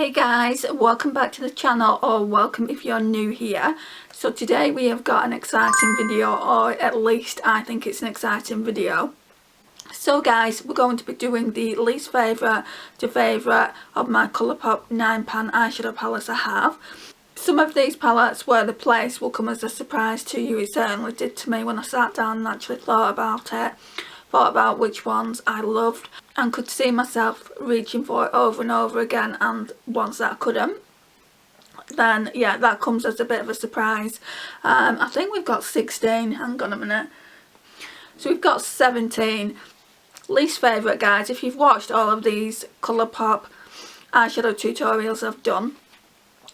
Hey guys, welcome back to the channel, or welcome if you're new here. So today we have got an exciting video, or at least I think it's an exciting video. So guys, we're going to be doing the least favourite to favourite of my Colourpop 9-pan eyeshadow palettes I have. Some of these palettes where the place will come as a surprise to you. It certainly did to me when I sat down and actually thought about it. Thought about which ones I loved and could see myself reaching for it over and over again, and ones that I couldn't, then yeah, that comes as a bit of a surprise. I think we've got 16, hang on a minute, so we've got 17 least favourite. Guys, if you've watched all of these Colourpop eyeshadow tutorials I've done,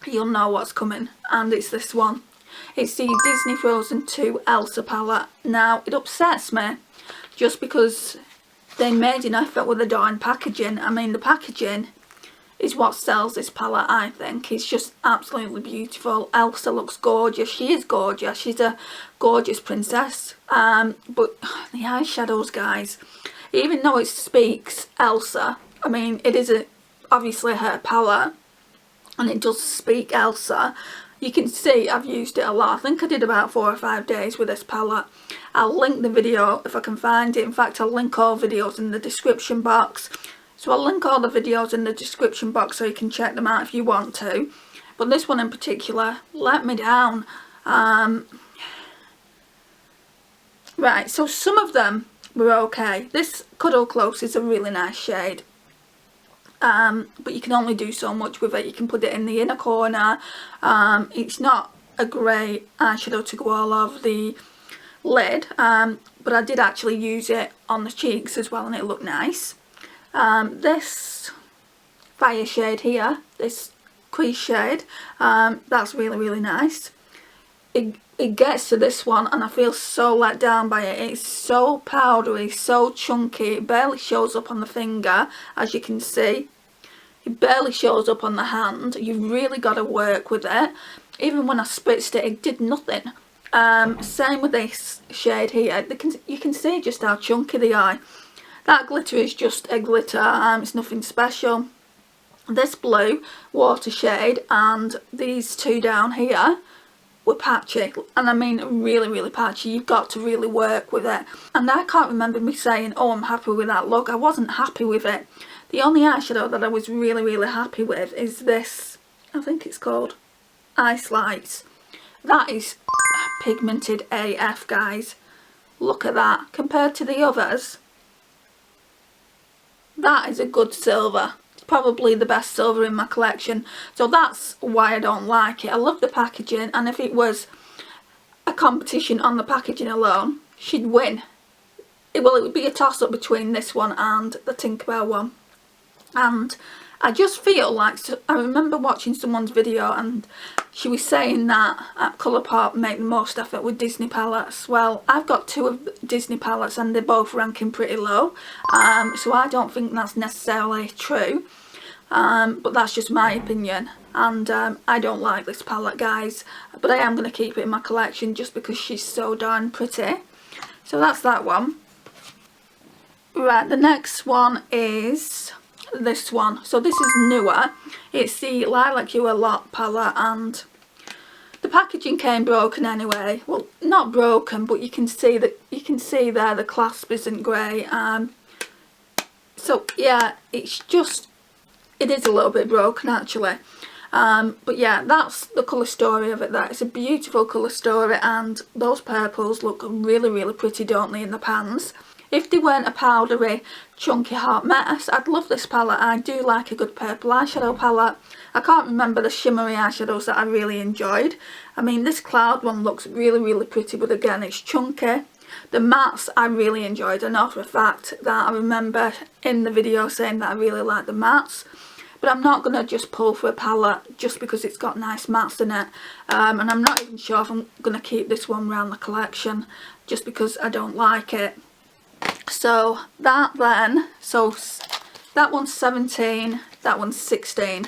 you'll know what's coming, and it's this one. It's the Disney Frozen 2 Elsa palette. Now it upsets me just because they made an effort with the darn packaging. I mean, the packaging is what sells this palette, I think. It's just absolutely beautiful. Elsa looks gorgeous. She is gorgeous. She's a gorgeous princess. But the eyeshadows, guys, even though it speaks Elsa, I mean, it is obviously her palette, and it does speak Elsa. You can see I've used it a lot. I think I did about 4 or 5 days with this palette. I'll link the video if I can find it. In fact, I'll link all videos in the description box. So I'll link all the videos in the description box so you can check them out if you want to. But this one in particular let me down. Right, so some of them were okay. This Cuddle Close is a really nice shade. But you can only do so much with it. You can put it in the inner corner. It's not a great eyeshadow to go all over the lid, but I did actually use it on the cheeks as well, and it looked nice. This fire shade here, this crease shade, that's really nice. It gets to this one and I feel so let down by it. It's so powdery, so chunky, it barely shows up on the finger, as you can see. It barely shows up on the hand. You've really got to work with it. Even when I spritzed it, it did nothing. Same with this shade here. You can see just how chunky they are. That glitter is just a glitter, it's nothing special. This blue water shade and these two down here were patchy, and I mean really patchy. You've got to really work with it, and I can't remember me saying, oh, I'm happy with that look. I wasn't happy with it. The only eyeshadow that I was really happy with is this, I think it's called Ice Lights. That is pigmented AF, guys. Look at that. Compared to the others, that is a good silver. Probably the best silver in my collection, so that's why I don't like it. I love the packaging, and if it was a competition on the packaging alone, she'd win. It would be a toss-up between this one and the Tinkerbell one. And I just feel like, I remember watching someone's video and she was saying that Colourpop make the most effort with Disney palettes. Well, I've got 2 of Disney palettes and they're both ranking pretty low, so I don't think that's necessarily true, but that's just my opinion. And I don't like this palette, guys, but I am going to keep it in my collection just because she's so darn pretty. So that's that one. Right, the next one is this one. So this is newer. It's the Lilac You a Lot palette, and the packaging came broken anyway. Well, not broken, but you can see that, you can see there the clasp isn't great. So yeah, it's just, it is a little bit broken actually. But yeah, that's the colour story of it there. It's a beautiful colour story, and those purples look really pretty, don't they, in the pans. If they weren't a powdery, chunky hot mess, I'd love this palette. I do like a good purple eyeshadow palette. I can't remember the shimmery eyeshadows that I really enjoyed. I mean, this cloud one looks really pretty, but again, it's chunky. The mattes I really enjoyed. I know for a fact that I remember in the video saying that I really like the mattes. But I'm not going to just pull for a palette just because it's got nice mattes in it. And I'm not even sure if I'm going to keep this one around the collection just because I don't like it. So that then, so that one's 17, that one's 16.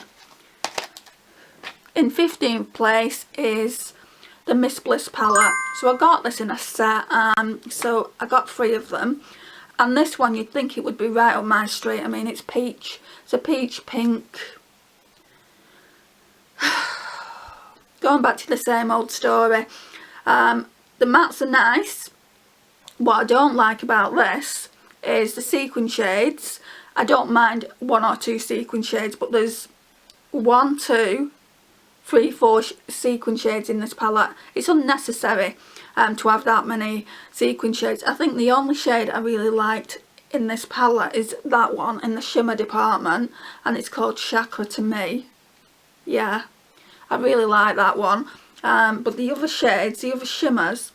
In 15th place is the Miss Bliss palette. So I got this in a set, so I got 3 of them. And this one, you'd think it would be right up my street. I mean, it's peach. It's a peach pink Going back to the same old story. The mattes are nice. What I don't like about this is the sequin shades. I don't mind 1 or 2 sequin shades, but there's 1, 2, 3, 4 sequin shades in this palette. It's unnecessary to have that many sequin shades. I think the only shade I really liked in this palette is that one in the shimmer department, and it's called Chakra to me. Yeah, I really like that one. But the other shades, the other shimmers,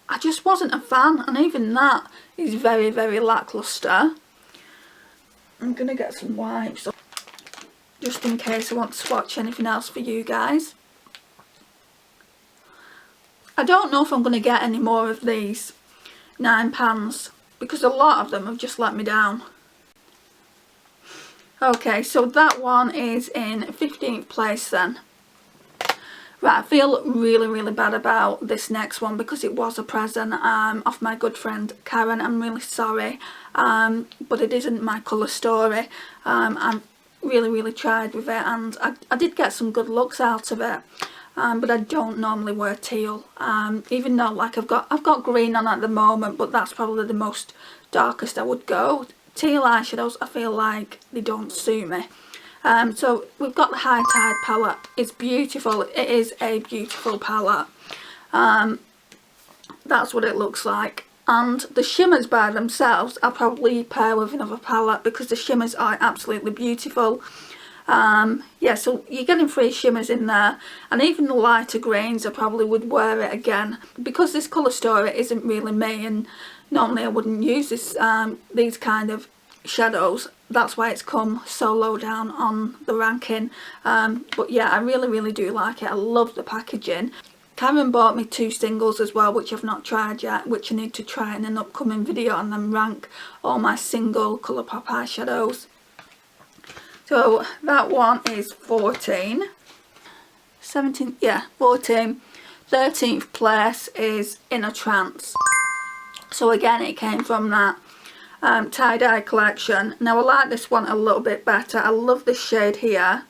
I just wasn't a fan, and even that is very, very lackluster. I'm gonna get some wipes just in case I want to swatch anything else for you guys. I don't know if I'm gonna get any more of these 9 pans because a lot of them have just let me down. Okay, so that one is in 15th place then. Right, I feel really, really bad about this next one because it was a present off my good friend Karen. I'm really sorry, but it isn't my colour story. I really, really tried with it, and I did get some good looks out of it. But I don't normally wear teal, even though like I've got green on at the moment, but that's probably the most darkest I would go. Teal eyeshadows, I feel like they don't suit me. So we've got the High Tide palette. It's beautiful. It is a beautiful palette. That's what it looks like. And the shimmers by themselves I'll probably pair with another palette because the shimmers are absolutely beautiful. Yeah, so you're getting 3 shimmers in there, and even the lighter greens I probably would wear it again because this colour story isn't really me, and normally I wouldn't use this these kind of shadows. That's why it's come so low down on the ranking. But yeah, I really, really do like it. I love the packaging. Karen bought me 2 singles as well, which I've not tried yet, which I need to try in an upcoming video and then rank all my single Colourpop eyeshadows. So that one is 14. 17, yeah, 14. 13th place is In a Trance. So again, it came from that tie-dye collection. Now I like this one a little bit better. I love this shade here,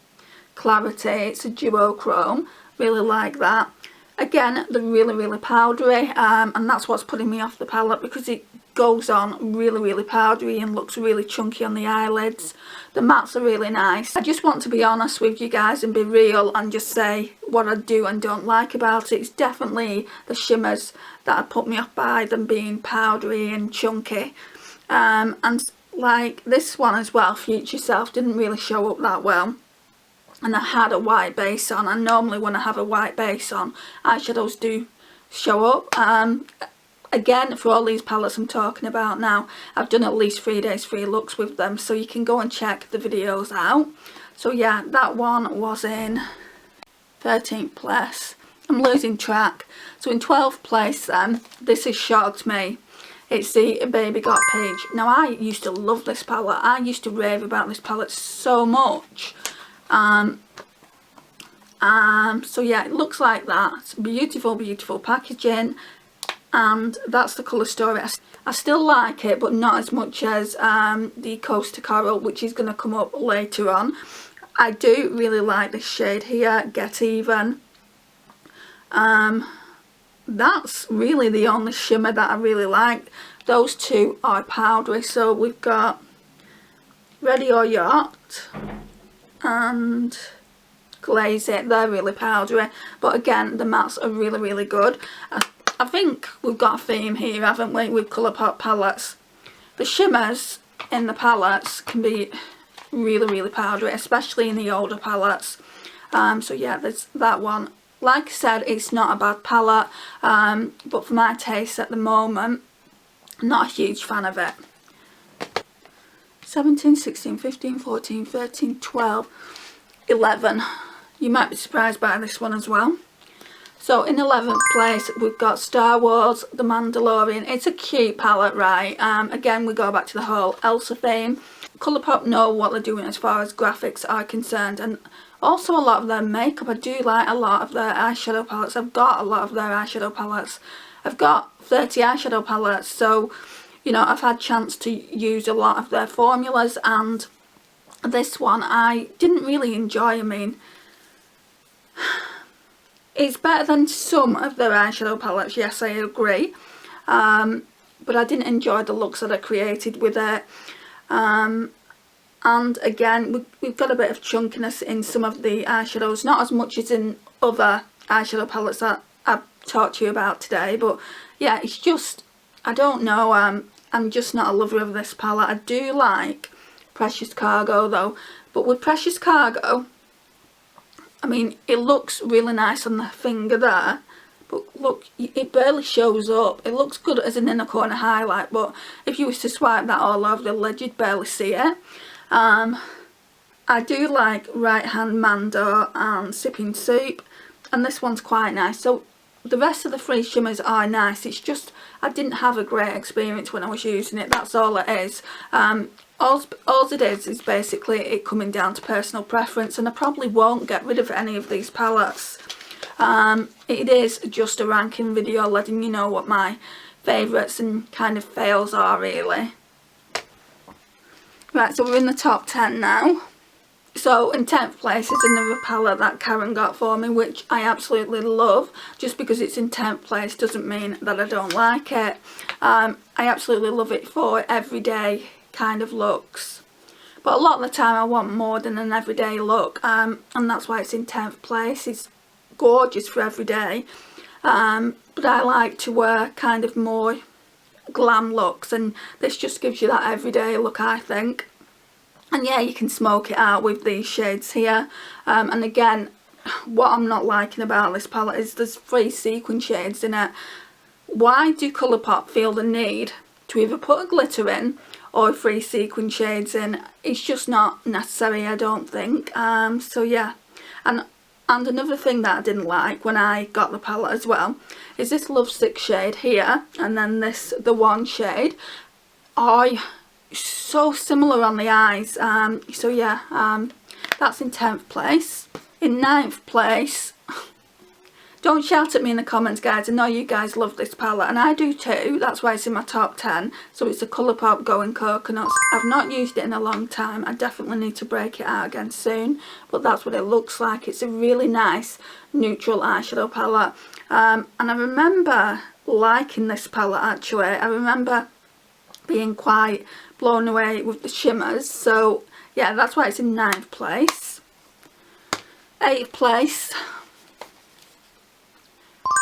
Clarity. It's a duochrome. Really like that. Again, they're really, really powdery, and that's what's putting me off the palette because it goes on really, really powdery and looks really chunky on the eyelids. The mattes are really nice. I just want to be honest with you guys and be real and just say what I do and don't like about it. It's definitely the shimmers that have put me off by them being powdery and chunky. And like this one as well, Future Self, didn't really show up that well. And I had a white base on, and normally when I have a white base on, eyeshadows do show up. Again, for all these palettes I'm talking about now, I've done at least 3 days free looks with them, so you can go and check the videos out. So yeah, that one was in 13th place. I'm losing track. So in 12th place then, this has shocked me. It's the Baby Got Peach. Now I used to love this palette. I used to rave about this palette so much. So yeah, it looks like that. It's beautiful, beautiful packaging, and that's the colour story. I still like it, but not as much as the Coast to Coral, which is going to come up later on. I do really like this shade here, Get Even. That's really the only shimmer that I really like. Those 2 are powdery. So we've got Ready or Yacht and Glaze It. They're really powdery, but again the mattes are really, really good. I think we've got a theme here, haven't we, with Colourpop palettes. The shimmers in the palettes can be really, really powdery, especially in the older palettes. So yeah, there's that one. Like I said, it's not a bad palette, but for my taste at the moment, I'm not a huge fan of it. 17, 16, 15, 14, 13, 12, 11. You might be surprised by this one as well. So in 11th place we've got Star Wars The Mandalorian. It's a cute palette, right? Again, we go back to the whole Elsa theme. Colourpop know what they're doing as far as graphics are concerned, and also a lot of their makeup. I do like a lot of their eyeshadow palettes. I've got a lot of their eyeshadow palettes. I've got 30 eyeshadow palettes, so you know, I've had chance to use a lot of their formulas, and this one I didn't really enjoy. I mean, It's better than some of their eyeshadow palettes, yes, I agree. But I didn't enjoy the looks that I created with it. And again, we've got a bit of chunkiness in some of the eyeshadows, not as much as in other eyeshadow palettes that I've talked to you about today. But yeah, it's just, I don't know, I'm just not a lover of this palette. I do like Precious Cargo though, but with Precious Cargo, I mean, it looks really nice on the finger there, but look, it barely shows up. It looks good as an inner corner highlight, but if you was to swipe that all over the lid, you'd barely see it. I do like Right Hand Mando and Sipping Soup, and this one's quite nice. So the rest of the three shimmers are nice. It's just I didn't have a great experience when I was using it. That's all it is. All it is basically it coming down to personal preference, and I probably won't get rid of any of these palettes. It is just a ranking video letting you know what my favourites and kind of fails are really. Right, so we're in the top 10 now. So in 10th place is another palette that Karen got for me, which I absolutely love. Just because it's in 10th place doesn't mean that I don't like it. I absolutely love it for everyday kind of looks. But a lot of the time I want more than an everyday look, and that's why it's in 10th place. It's gorgeous for everyday, but I like to wear kind of more glam looks, and this just gives you that everyday look, I think. And yeah, you can smoke it out with these shades here. And again, what I'm not liking about this palette is there's 3 sequin shades in it. Why do Colourpop feel the need to either put a glitter in or 3 sequin shades in? It's just not necessary, I don't think. So yeah, and another thing that I didn't like when I got the palette as well is this Lovesick shade here, and then this, the one shade, so similar on the eyes. So yeah, that's in 10th place. In 9th place, don't shout at me in the comments guys, I know you guys love this palette and I do too, that's why it's in my top 10. So it's a Colourpop Going Coconuts. I've not used it in a long time, I definitely need to break it out again soon, but that's what it looks like. It's a really nice neutral eyeshadow palette, and I remember liking this palette actually. I remember being quite blown away with the shimmers, so yeah, that's why it's in 9th place. 8th place.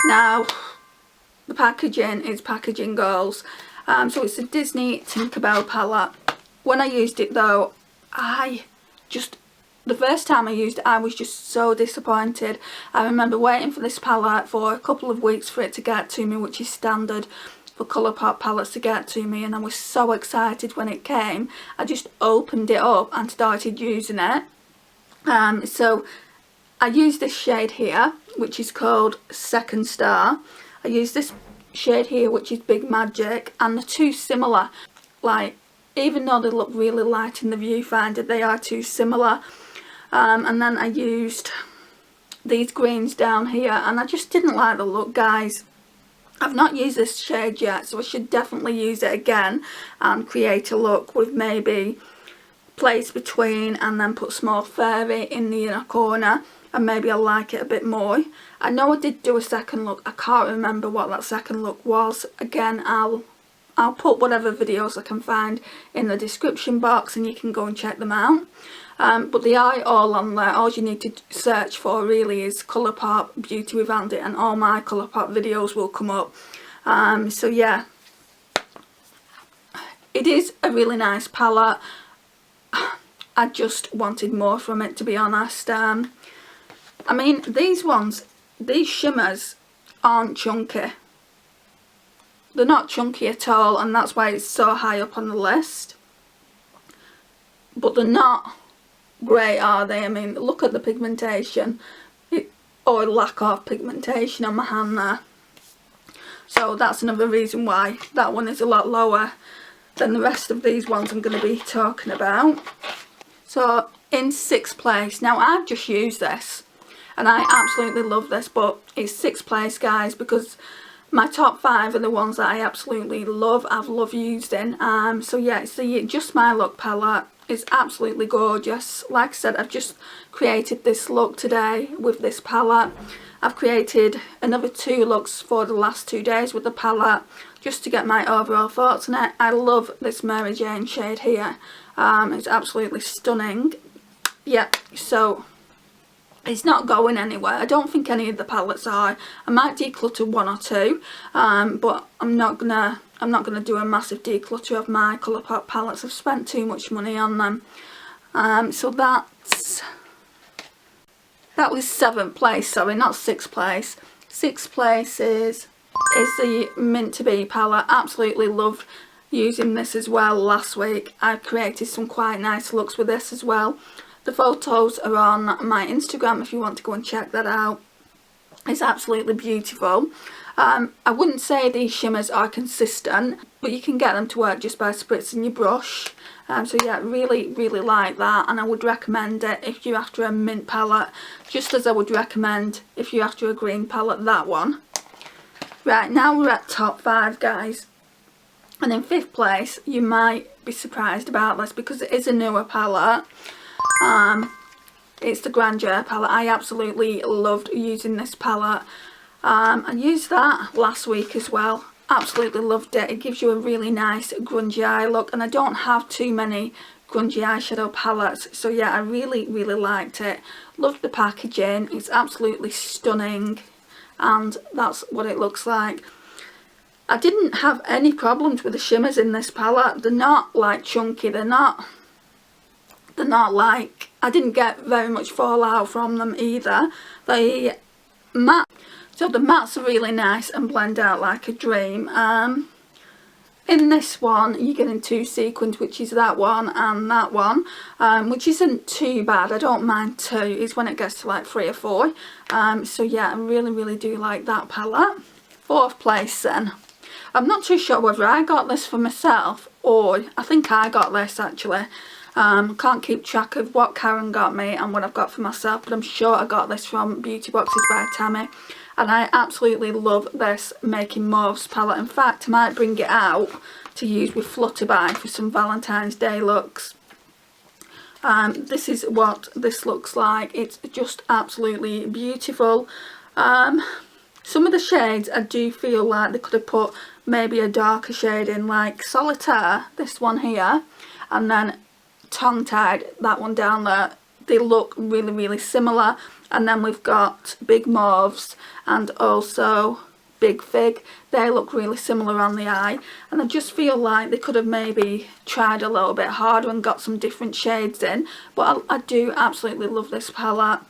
Now, the packaging is packaging goals. So it's a Disney Tinkerbell palette. When I used it though, the first time I used it, I was just so disappointed. I remember waiting for this palette for a couple of weeks for it to get to me, which is standard for Colourpop palettes to get to me, and I was so excited when it came. I just opened it up and started using it. So I used this shade here, which is called Second Star. I used this shade here, which is Big Magic, and the two similar. Like, even though they look really light in the viewfinder, they are too similar. And then I used these greens down here, and I just didn't like the look, guys. I've not used this shade yet, so I should definitely use it again and create a look with maybe place between, and then put Small Fairy in the inner corner, and maybe I'll like it a bit more. I know I did do a second look, I can't remember what that second look was. Again, I'll put whatever videos I can find in the description box and you can go and check them out. But they are all on there. All you need to search for really is Colourpop Beauty with Andy, and all my Colourpop videos will come up. So yeah, it is a really nice palette. I just wanted more from it, to be honest. I mean, these shimmers aren't chunky. They're not chunky at all, and that's why it's so high up on the list. But they're not grey, are they? I mean, look at the pigmentation, or lack of pigmentation on my hand there. So that's another reason why that one is a lot lower than the rest of these ones I'm going to be talking about. So in 6th place, now I've just used this and I absolutely love this, but it's 6th place guys, because my top 5 are the ones that I absolutely love, I've loved using. So yeah, it's the Just My Look palette. is absolutely gorgeous. Like I said, I've just created this look today with this palette. I've created another 2 looks for the last 2 days with the palette, just to get my overall thoughts on it. I love this Mary Jane shade here. It's absolutely stunning. Yeah, so it's not going anywhere. I don't think any of the palettes are. I might declutter 1 or 2, but I'm not gonna do a massive declutter of my Colourpop palettes. I've spent too much money on them. So that was 7th place, sorry, not 6th place. 6th place is the Mint to Be palette. Absolutely loved using this as well last week. I created some quite nice looks with this as well. The photos are on my Instagram if you want to go and check that out. It's absolutely beautiful. I wouldn't say these shimmers are consistent, but you can get them to work just by spritzing your brush. So yeah, really like that, and I would recommend it if you're after a mint palette, just as I would recommend if you're after a green palette, that one. Right, now we're at top 5, guys. And in 5th place, you might be surprised about this because it is a newer palette. It's the Grandeur palette. I absolutely loved using this palette. I used that last week as well. Absolutely loved it. It gives you a really nice grungy eye look, and I don't have too many grungy eyeshadow palettes, so yeah, I really liked it. Loved the packaging. It's absolutely stunning, and that's what it looks like. I didn't have any problems with the shimmers in this palette. They're not like chunky, they're not like, I didn't get very much fallout from them either. The matte, so the mattes are really nice and blend out like a dream. In this one you're getting 2 sequins, which is that one and that one, which isn't too bad. I don't mind 2, it's when it gets to like 3 or 4. So yeah, I really do like that palette. 4th place then. I'm not too sure whether I got this for myself or I think I got this actually. Can't keep track of what Karen got me and what I've got for myself, but I'm sure I got this from Beauty Boxes by Tammy, and I absolutely love this Making Mauves palette. In fact, I might bring it out to use with Flutterby for some Valentine's Day looks. This is what this looks like. It's just absolutely beautiful. Some of the shades I do feel like they could have put maybe a darker shade in, like Solitaire, this one here, and then Tongue Tied, that one down there. They look really similar. And then we've got Big Mauves and also Big Fig. They look really similar on the eye, and I just feel like they could have maybe tried a little bit harder and got some different shades in, but I do absolutely love this palette.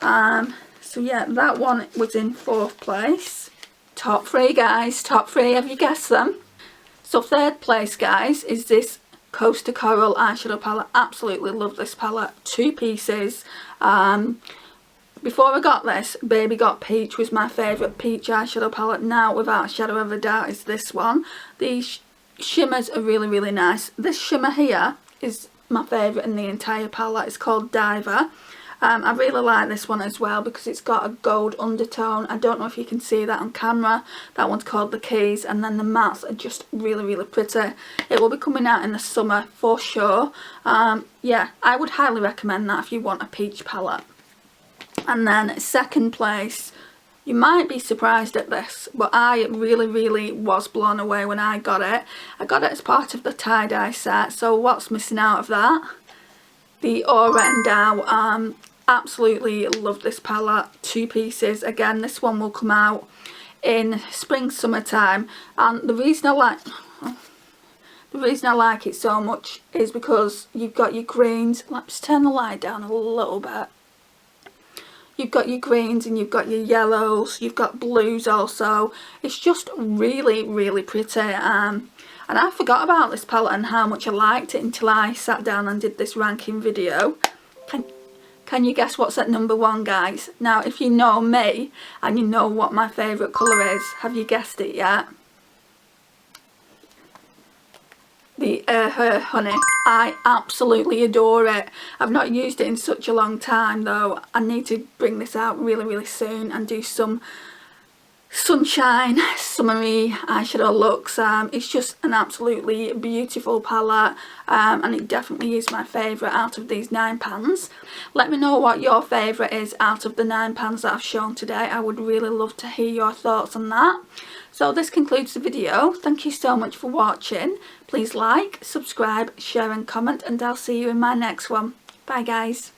So yeah, that one was in 4th place. Top 3, guys, top 3, have you guessed them? So 3rd place, guys, is this Coaster Coral eyeshadow palette. Absolutely love this palette. 2 pieces. Before I got this, Baby Got Peach was my favourite peach eyeshadow palette. Now, without a shadow of a doubt, is this one. These shimmers are really nice. This shimmer here is my favourite in the entire palette. It's called Diver. I really like this one as well because it's got a gold undertone. I don't know if you can see that on camera. That one's called The Keys, and then the mattes are just really pretty. It will be coming out in the summer for sure. Yeah, I would highly recommend that if you want a peach palette. And then 2nd place, you might be surprised at this, but I really was blown away when I got it. I got it as part of the tie-dye set, so what's missing out of that? The Aura and Dow. Absolutely love this palette. 2 pieces. Again, this one will come out in spring summertime, and the reason I like it so much is because you've got your greens. Let's turn the light down a little bit. You've got your greens and you've got your yellows, you've got blues also. It's just really pretty. And I forgot about this palette and how much I liked it until I sat down and did this ranking video. Can you guess what's at number 1, guys? Now, if you know me and you know what my favourite colour is, have you guessed it yet? The Her Honey. I absolutely adore it. I've not used it in such a long time though. I need to bring this out really soon and do some sunshine, summery eyeshadow looks. It's just an absolutely beautiful palette, and it definitely is my favourite out of these 9 pans. Let me know what your favourite is out of the 9 pans that I've shown today. I would really love to hear your thoughts on that. So this concludes the video. Thank you so much for watching. Please like, subscribe, share and comment, and I'll see you in my next one. Bye guys.